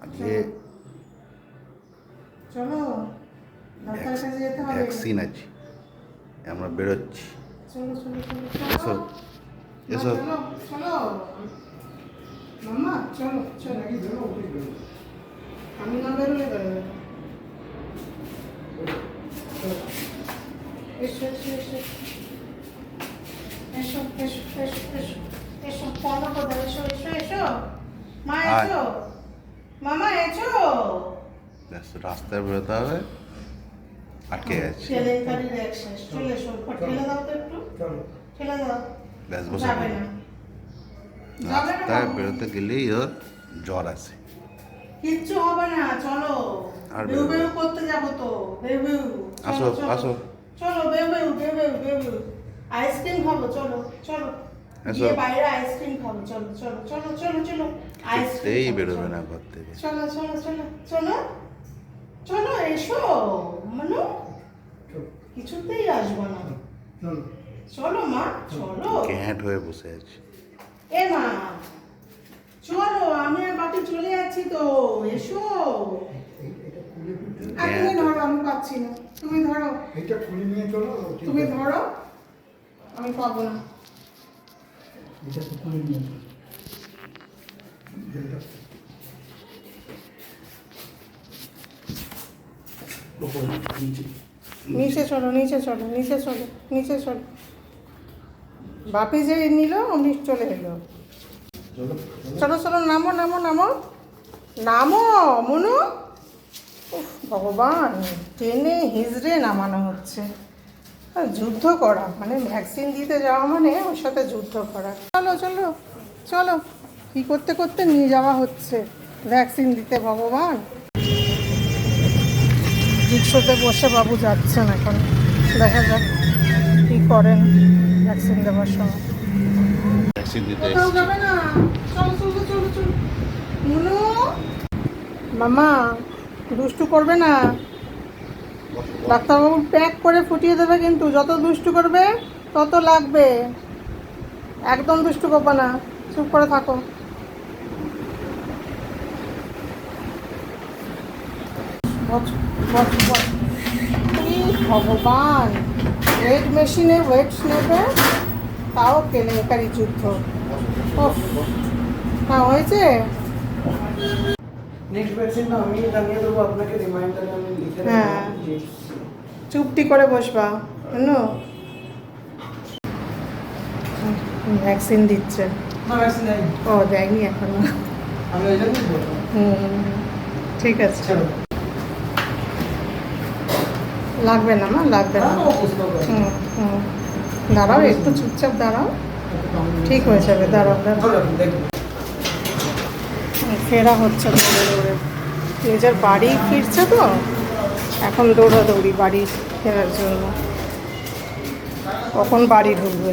আজকে চলো ডাক্তারের কাছে যেতে হবে। ভ্যাকসিন আছে, আমরা বেরোচ্ছি। চলো চলো চলো এসো এসো। চলো চলো মাম্মা চলো চলো, আমি না বেরোলে বেরোবে না। এসো এসো এসো এসো এসো এসো এসো এসো পড়ো কোথায়, এসো এসো এসো মা এসো, মামা এসো। রাস্তায় বেরোতে হবে, আটকে গেছে। কেলেঙ্কারির অ্যাক্সেস চলে এসো, ঠেলে দাও তো একটু, ঠেলে দাও। ব্যাস বসে যাবে না, যাবে না রাস্তায় বাবু। বেরোতে গেলেই ওর জ্বর আসে। কিচ্ছু হবে না, চলো আর বেউ বেরোবে বেউ না। করতে যাবো তো, বেউ বেউ। আসো, চলো, চলো। আসো। চলো বেউ বেউ বেউ বেউ বেউ বেউ। আইসক্রিম খাবো, চলো চলো আসো। গিয়ে বাইরে আইসক্রিম খাবো, চলো চলো চলো চলো চলো আইসক্রিম এই খাবো, বেরোবে চলো। না ঘর থেকে। চলো চলো চলো চলো চলো এসো মানু, কিছুতেই আসবো না। চলো মা চলো, গ্যাঁট হয়ে বসে আছে। এ মা চলো, আমি আর বাপি চলে যাচ্ছি তো, এসো। আর তুমি ধরো, আমি পাচ্ছি না, তুমি ধরো, এটা খুলে নিয়ে চলো। তুমি ধরো, আমি পাবো না। এটা তো খুলে নিয়ে চলো। নিচে চলো নিচে চলো নিচে চলো নিচে চলো। বাপি যে নিল অমনি চলে এলো। চলো চলো নামো নামো নামো নামো মনু। উফ ভগবান, ট্রেনে হিজড়ে নামানো হচ্ছে। আর যুদ্ধ করা মানে ভ্যাকসিন দিতে যাওয়া মানে ওর সাথে যুদ্ধ করা। চলো চলো চলো, কী করতে করতে নিয়ে যাওয়া হচ্ছে ভ্যাকসিন দিতে। ভগবান, রিক্সাতে বসে বাবু যাচ্ছেন এখন, দেখা যাক কী করেন ভ্যাকসিন দেওয়ার সময়। ভ্যাকসিন দিতে কোথাও এসেছি। যাবে না, চলো চলো চলো চলো। মুনু মামা দুষ্টু করবে না, ডাক্তারবাবু প্যাক করে ফুটিয়ে দেবে কিন্তু, যত দুষ্টু করবে তত লাগবে। একদম দুষ্টু করবে না, চুপ করে থাকো। ভগবান, ওয়েট মেশিনে ওয়েট নেবে, তাও কেলেঙ্কারি যুদ্ধ। ওফ, হ্যাঁ হয়েছে। নেক্সট ভ্যাকসিন না আমি জানিয়ে দেবো আপনাকে, রিমাইন্ডারে আমি লিখে দেবো। হ্যাঁ। চুপটি করে বসবা, জানো ভ্যাকসিন দিচ্ছে। না ভ্যাকসিন নেই, ও দেয়নি এখনো। আমি ওই জন্যই বললাম। ঠিক আছে, চলো। লাগবে না মা, লাগবে না। হুম হুম, দাঁড়াও একটু চুপচাপ দাঁড়াও, ঠিক হয়ে যাবে। দাঁড়াও দাঁড়াও। ফেরা হচ্ছে দৌড়ে দৌড়ে, নিজের বাড়ি ফিরছে তো এখন, দৌড়াদৌড়ি বাড়ি ফেরার জন্য। কখন বাড়ি ঢুকবে।